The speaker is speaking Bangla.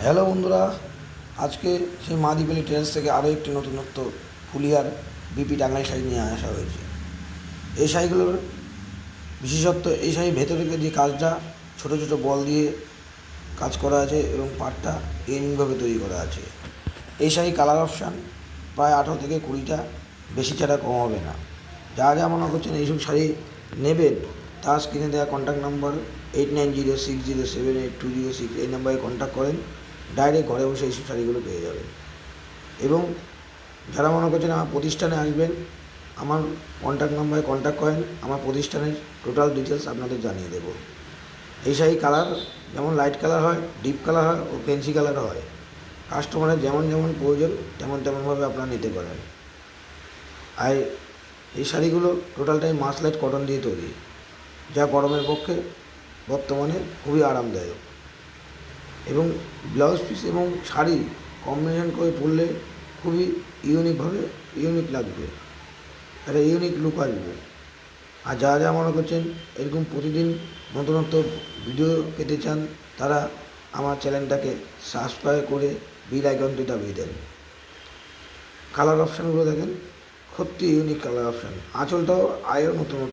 হ্যালো বন্ধুরা, আজকে সেই মাদিপল্লী ট্রেন্ডস থেকে আরও একটি নতুনত্ব ফুলিয়ার বিপি টাঙ্গাইল শাড়ি নিয়ে আসা হয়েছে। এই শাড়িগুলোর বিশেষত্ব, এই শাড়ির ভেতরে যে কাজটা ছোট ছোট বল দিয়ে কাজ করা আছে এবং পাটটা ইউনিকভাবে তৈরি করা আছে। এই শাড়ি কালার অপশান প্রায় 18 থেকে 20টা, বেশি ছাড়া কম হবে না। যা যা মনে করছেন এইসব শাড়ি নেবেন, তার স্ক্রিনে দেওয়া কন্ট্যাক্ট নম্বর 8906078206 এই নাম্বারে কন্ট্যাক্ট করেন, ডাইরেক্ট ঘরে বসে এইসব শাড়িগুলো পেয়ে যাবেন। এবং যারা মনে করছেন আমার প্রতিষ্ঠানে আসবেন, আমার কন্ট্যাক্ট নাম্বারে কন্ট্যাক্ট করেন, আমার প্রতিষ্ঠানের টোটাল ডিটেলস আপনাদের জানিয়ে দেবো। এই শাড়ি কালার যেমন লাইট কালার হয়, ডিপ কালার হয় ও ফেন্সি কালারও হয়। কাস্টমারের যেমন যেমন প্রয়োজন তেমনভাবে আপনারা নিতে পারেন। আর এই শাড়িগুলো টোটালটাই মাসলাইট কটন দিয়ে তৈরি, যা গরমের পক্ষে বর্তমানে খুবই আরামদায়ক। এবং ব্লাউজ পিস এবং শাড়ি কম্বিনেশন করে পরলে খুবই ইউনিক লাগবে, একটা ইউনিক লুক আসবে। আর যারা যা মনে করছেন এরকম প্রতিদিন নতুনত্ব ভিডিও পেতে চান, তারা আমার চ্যানেলটাকে সাবস্ক্রাইব করে বেল আইকনটি দাবিয়ে দেন। কালার অপশানগুলো দেখেন, সত্যি ইউনিক কালার অপশান। আঁচলটাও আরও নতুন।